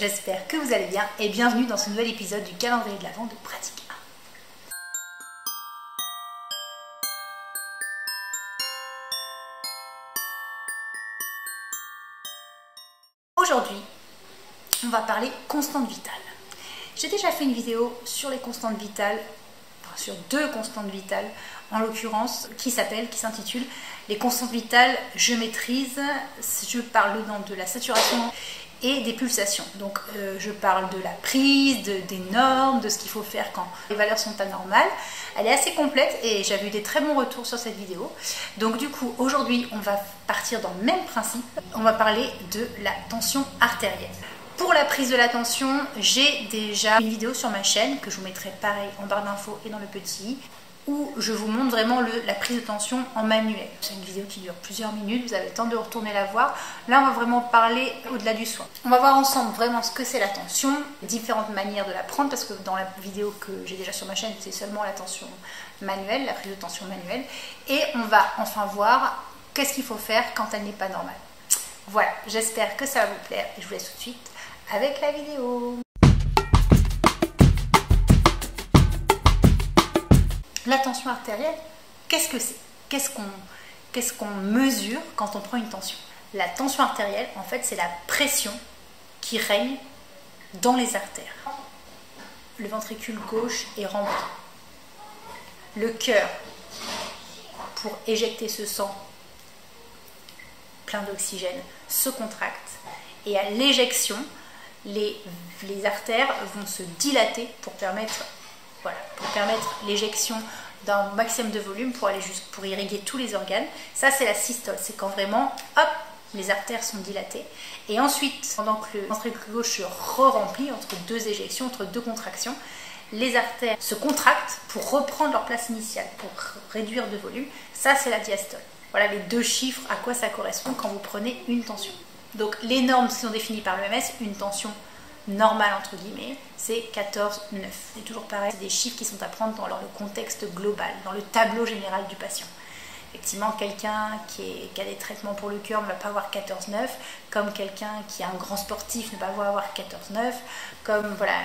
j'espère que vous allez bien et bienvenue dans ce nouvel épisode du calendrier de l'Avent de Pratique 1. Aujourd'hui, on va parler constantes vitales. J'ai déjà fait une vidéo sur les constantes vitales, enfin sur deux constantes vitales en l'occurrence, qui s'intitule les constantes vitales, je maîtrise. Je parle dedans de la saturation et des pulsations. Donc je parle de la prise, des normes, de ce qu'il faut faire quand les valeurs sont anormales. Elle est assez complète et j'avais eu des très bons retours sur cette vidéo. Donc du coup, aujourd'hui, on va partir dans le même principe. On va parler de la tension artérielle. Pour la prise de la tension, j'ai déjà une vidéo sur ma chaîne que je vous mettrai pareil en barre d'infos et dans le petit, où je vous montre vraiment la prise de tension en manuel. C'est une vidéo qui dure plusieurs minutes, vous avez le temps de retourner la voir. Là, on va vraiment parler au-delà du soin. On va voir ensemble vraiment ce que c'est la tension, différentes manières de la prendre, parce que dans la vidéo que j'ai déjà sur ma chaîne, c'est seulement la tension manuelle, la prise de tension manuelle. Et on va enfin voir qu'est-ce qu'il faut faire quand elle n'est pas normale. Voilà, j'espère que ça va vous plaire et je vous laisse tout de suite avec la vidéo. La tension artérielle, qu'est-ce que c'est? Qu'est-ce qu'on mesure quand on prend une tension? La tension artérielle, en fait, c'est la pression qui règne dans les artères. Le ventricule gauche est rempli. Le cœur, pour éjecter ce sang plein d'oxygène, se contracte. Et à l'éjection, les artères vont se dilater pour permettre l'éjection d'un maximum de volume pour irriguer tous les organes. Ça, c'est la systole. C'est quand vraiment, hop, les artères sont dilatées. Et ensuite, pendant que le ventricule gauche se re-remplit entre deux éjections, entre deux contractions, les artères se contractent pour reprendre leur place initiale, pour réduire de volume. Ça, c'est la diastole. Voilà les deux chiffres à quoi ça correspond quand vous prenez une tension. Donc, les normes qui sont définies par l'OMS, une tension normale entre guillemets, c'est 14,9. C'est toujours pareil, c'est des chiffres qui sont à prendre dans le contexte global, dans le tableau général du patient. Effectivement, quelqu'un qui a des traitements pour le cœur ne va pas avoir 14,9, comme quelqu'un qui est un grand sportif ne va pas avoir 14,9, comme voilà,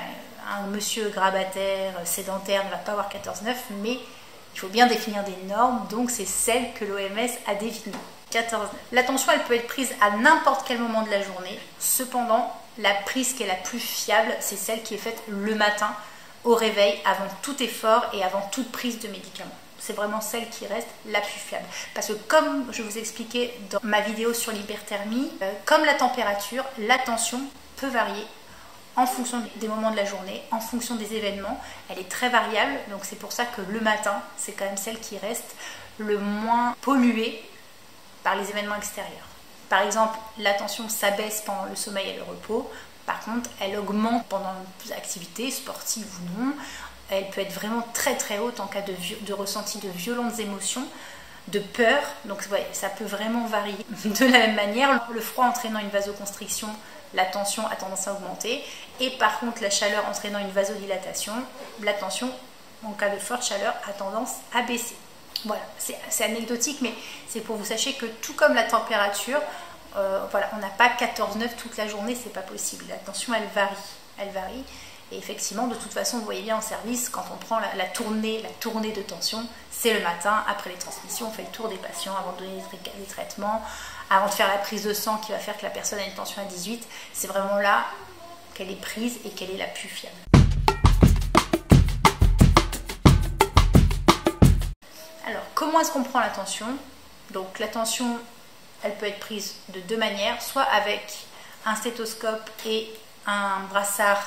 un monsieur grabataire, sédentaire ne va pas avoir 14,9, mais il faut bien définir des normes, donc c'est celle que l'OMS a définie. 14,9. La tension, elle peut être prise à n'importe quel moment de la journée. Cependant, la prise qui est la plus fiable, c'est celle qui est faite le matin, au réveil, avant tout effort et avant toute prise de médicaments. C'est vraiment celle qui reste la plus fiable. Parce que comme je vous expliquais dans ma vidéo sur l'hyperthermie, comme la température, la tension peut varier en fonction des moments de la journée, en fonction des événements. Elle est très variable, donc c'est pour ça que le matin, c'est quand même celle qui reste le moins polluée par les événements extérieurs. Par exemple, la tension s'abaisse pendant le sommeil et le repos. Par contre, elle augmente pendant une activité sportive ou non. Elle peut être vraiment très très haute en cas de ressenti de violentes émotions, de peur. Donc ouais, ça peut vraiment varier. De la même manière, le froid entraînant une vasoconstriction, la tension a tendance à augmenter. Et par contre, la chaleur entraînant une vasodilatation, la tension, en cas de forte chaleur, a tendance à baisser. Voilà, c'est anecdotique, mais c'est pour que vous sachiez que tout comme la température, voilà, on n'a pas 14,9 toute la journée, c'est pas possible. La tension, elle varie. Et effectivement, de toute façon, vous voyez bien en service, quand on prend la tournée de tension, c'est le matin, après les transmissions, on fait le tour des patients avant de donner des traitements, avant de faire la prise de sang qui va faire que la personne a une tension à 18. C'est vraiment là qu'elle est prise et qu'elle est la plus fiable. Alors, comment est-ce qu'on prend la tension? Donc, la tension, elle peut être prise de deux manières, soit avec un stéthoscope et un brassard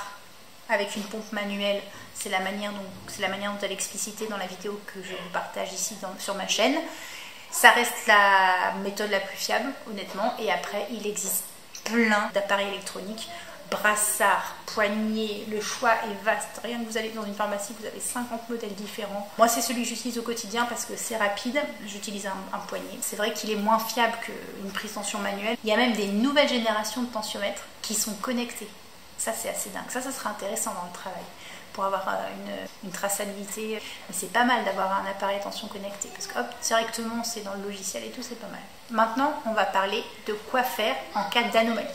avec une pompe manuelle. C'est la manière dont elle est explicitée dans la vidéo que je vous partage ici sur ma chaîne. Ça reste la méthode la plus fiable, honnêtement. Et après, il existe plein d'appareils électroniques. Brassard, poignet, le choix est vaste. Rien que vous allez dans une pharmacie, vous avez 50 modèles différents. Moi, c'est celui que j'utilise au quotidien parce que c'est rapide. J'utilise un poignet. C'est vrai qu'il est moins fiable qu'une prise de tension manuelle. Il y a même des nouvelles générations de tensiomètres qui sont connectés. Ça, c'est assez dingue. Ça sera intéressant dans le travail pour avoir une traçabilité. Mais c'est pas mal d'avoir un appareil à tension connecté parce que hop, directement, c'est dans le logiciel et tout, c'est pas mal. Maintenant, on va parler de quoi faire en cas d'anomalie.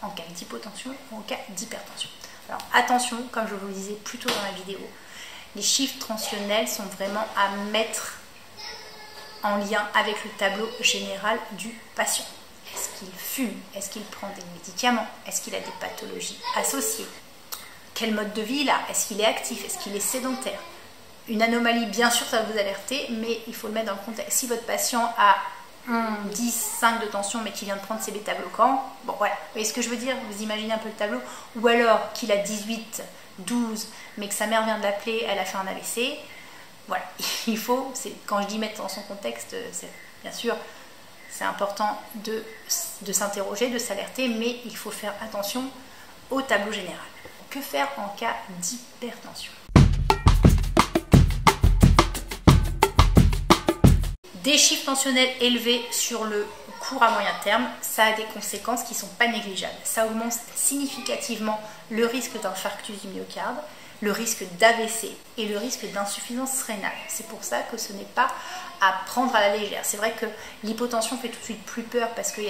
en cas d'hypotension ou en cas d'hypertension. Alors attention, comme je vous le disais plus tôt dans la vidéo, les chiffres tensionnels sont vraiment à mettre en lien avec le tableau général du patient. Est-ce qu'il fume? Est-ce qu'il prend des médicaments? Est-ce qu'il a des pathologies associées? Quel mode de vie il a? Est-ce qu'il est actif? Est-ce qu'il est sédentaire? Une anomalie, bien sûr, ça va vous alerter, mais il faut le mettre dans le contexte. Si votre patient a 10, 5 de tension, mais qui vient de prendre ses bêta-bloquants, bon voilà, vous voyez ce que je veux dire? Vous imaginez un peu le tableau? Ou alors qu'il a 18, 12, mais que sa mère vient de l'appeler, elle a fait un AVC. Voilà, il faut, quand je dis mettre dans son contexte, bien sûr, c'est important de s'interroger, de s'alerter, mais il faut faire attention au tableau général. Que faire en cas d'hypertension? Des chiffres tensionnels élevés sur le court à moyen terme, ça a des conséquences qui ne sont pas négligeables. Ça augmente significativement le risque d'infarctus du myocarde, le risque d'AVC et le risque d'insuffisance rénale. C'est pour ça que ce n'est pas à prendre à la légère. C'est vrai que l'hypotension fait tout de suite plus peur parce que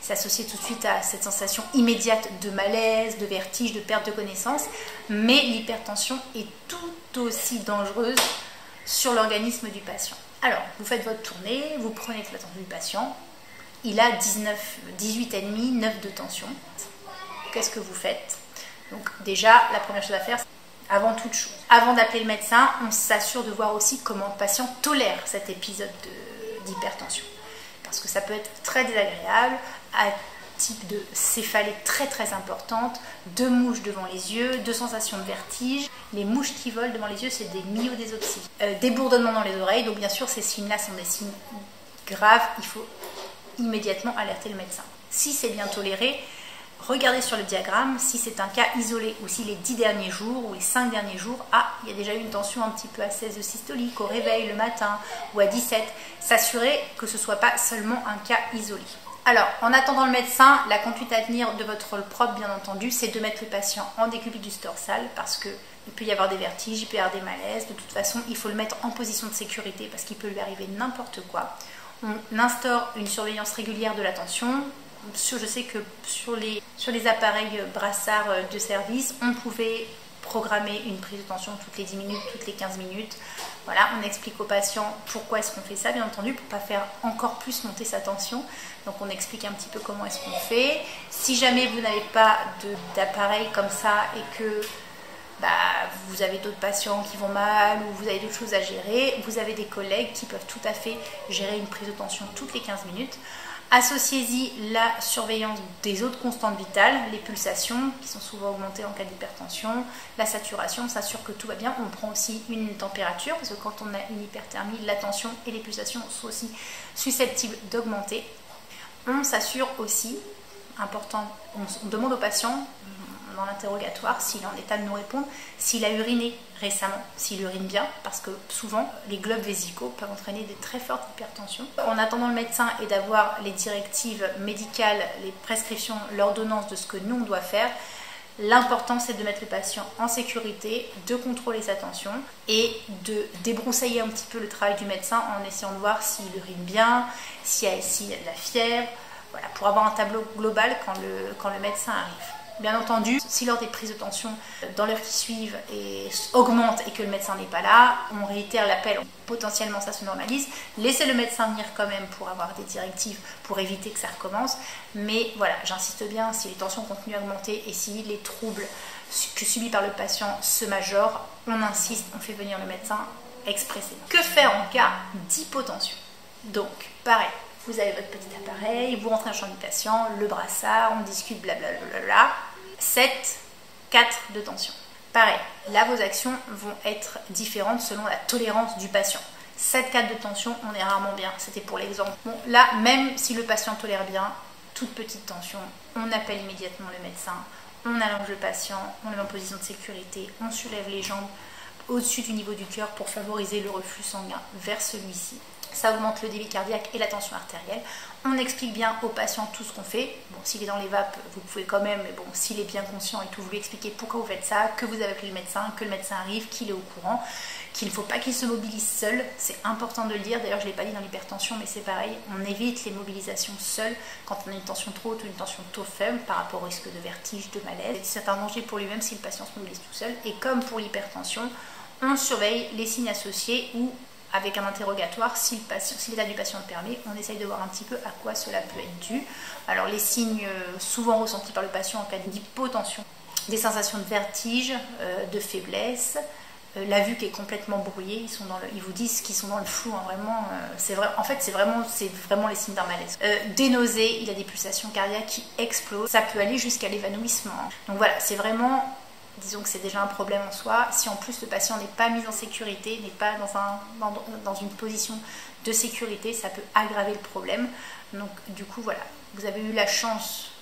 c'est associé tout de suite à cette sensation immédiate de malaise, de vertige, de perte de connaissance, mais l'hypertension est tout aussi dangereuse sur l'organisme du patient. Alors, vous faites votre tournée, vous prenez la tension du patient, il a 18,5, 9 de tension. Qu'est-ce que vous faites? Donc déjà, la première chose à faire, avant toute chose, avant d'appeler le médecin, on s'assure de voir aussi comment le patient tolère cet épisode d'hypertension. Parce que ça peut être très désagréable, à type de céphalée très très importante, de mouches devant les yeux, de sensations de vertige. Les mouches qui volent devant les yeux, c'est des myodésopsies. Des bourdonnements dans les oreilles, donc bien sûr ces signes-là sont des signes graves, il faut immédiatement alerter le médecin. Si c'est bien toléré, regardez sur le diagramme si c'est un cas isolé ou si les 10 derniers jours ou les 5 derniers jours, il y a déjà eu une tension un petit peu à 16 de systolique au réveil le matin ou à 17. S'assurer que ce ne soit pas seulement un cas isolé. Alors, en attendant le médecin, la conduite à tenir de votre rôle propre, bien entendu, c'est de mettre le patient en décubitus dorsal parce qu'il peut y avoir des vertiges, il peut y avoir des malaises. De toute façon, il faut le mettre en position de sécurité parce qu'il peut lui arriver n'importe quoi. On instaure une surveillance régulière de la tension. Je sais que sur les appareils brassards de service, on pouvait programmer une prise de tension toutes les 10 minutes, toutes les 15 minutes. Voilà, on explique au patient pourquoi est-ce qu'on fait ça, bien entendu, pour ne pas faire encore plus monter sa tension. Donc on explique un petit peu comment est-ce qu'on fait. Si jamais vous n'avez pas d'appareil comme ça et que vous avez d'autres patients qui vont mal ou vous avez d'autres choses à gérer, vous avez des collègues qui peuvent tout à fait gérer une prise de tension toutes les 15 minutes. Associez-y la surveillance des autres constantes vitales, les pulsations qui sont souvent augmentées en cas d'hypertension, la saturation, on s'assure que tout va bien. On prend aussi une température parce que quand on a une hyperthermie, la tension et les pulsations sont aussi susceptibles d'augmenter. On s'assure aussi, important, on demande au patient dans l'interrogatoire s'il est en état de nous répondre, s'il a uriné récemment, s'il urine bien, parce que souvent les globes vésicaux peuvent entraîner des très fortes hypertensions. En attendant le médecin et d'avoir les directives médicales, les prescriptions, l'ordonnance de ce que nous on doit faire, l'important c'est de mettre le patient en sécurité, de contrôler sa tension et de débroussailler un petit peu le travail du médecin en essayant de voir s'il urine bien, s'il y a de la fièvre, voilà, pour avoir un tableau global quand le médecin arrive. Bien entendu, si lors des prises de tension dans l'heure qui suivent augmente et que le médecin n'est pas là, on réitère l'appel, potentiellement ça se normalise. Laissez le médecin venir quand même pour avoir des directives pour éviter que ça recommence. Mais voilà, j'insiste bien, si les tensions continuent à augmenter et si les troubles subis par le patient se majorent, on insiste, on fait venir le médecin expressément. Que faire en cas d'hypotension? Donc, pareil. Vous avez votre petit appareil, vous rentrez dans le champ du patient, le brassard, on discute, blablabla. 7, 4 de tension. Pareil, là vos actions vont être différentes selon la tolérance du patient. 7, 4 de tension, on est rarement bien, c'était pour l'exemple. Bon, là, même si le patient tolère bien, toute petite tension, on appelle immédiatement le médecin, on allonge le patient, on le met en position de sécurité, on soulève les jambes au-dessus du niveau du cœur pour favoriser le reflux sanguin vers celui-ci. Ça augmente le débit cardiaque et la tension artérielle. On explique bien au patient tout ce qu'on fait. Bon, s'il est dans les vapes, vous pouvez quand même, mais bon, s'il est bien conscient et tout, vous lui expliquez pourquoi vous faites ça, que vous avez appelé le médecin, que le médecin arrive, qu'il est au courant, qu'il ne faut pas qu'il se mobilise seul, c'est important de le dire, d'ailleurs je ne l'ai pas dit dans l'hypertension mais c'est pareil, on évite les mobilisations seules quand on a une tension trop haute ou une tension trop faible par rapport au risque de vertige, de malaise. C'est un danger pour lui-même si le patient se mobilise tout seul, et comme pour l'hypertension, on surveille les signes associés ou avec un interrogatoire, si l'état du patient le permet, on essaye de voir un petit peu à quoi cela peut être dû. Alors les signes souvent ressentis par le patient en cas d'hypotension, des sensations de vertige, de faiblesse, la vue qui est complètement brouillée, ils vous disent qu'ils sont dans le flou, hein, vraiment, en fait c'est vraiment les signes d'un malaise. Des nausées, il a des pulsations cardiaques qui explosent, ça peut aller jusqu'à l'évanouissement. Hein. Donc voilà, c'est vraiment, disons que c'est déjà un problème en soi. Si en plus le patient n'est pas mis en sécurité, n'est pas dans une position de sécurité, ça peut aggraver le problème. Donc du coup voilà, vous avez eu la chance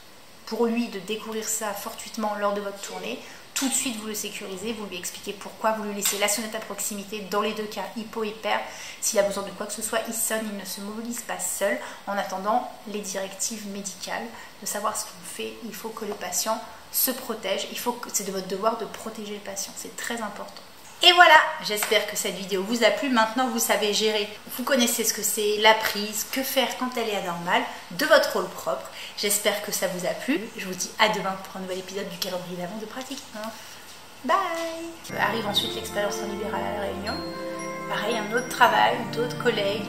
pour lui de découvrir ça fortuitement lors de votre tournée. Tout de suite vous le sécurisez, vous lui expliquez pourquoi, vous lui laissez la sonnette à proximité, dans les deux cas hypo-hyper, s'il a besoin de quoi que ce soit, il sonne, il ne se mobilise pas seul, en attendant les directives médicales, de savoir ce qu'on fait. Il faut que le patient se protège, c'est de votre devoir de protéger le patient, c'est très important. Et voilà, j'espère que cette vidéo vous a plu. Maintenant vous savez gérer, vous connaissez ce que c'est, la prise, que faire quand elle est anormale, de votre rôle propre. J'espère que ça vous a plu. Je vous dis à demain pour un nouvel épisode du calendrier d'avant de pratique 1. Bye. Arrive ensuite l'expérience en libéral à La Réunion. Pareil, un autre travail, d'autres collègues,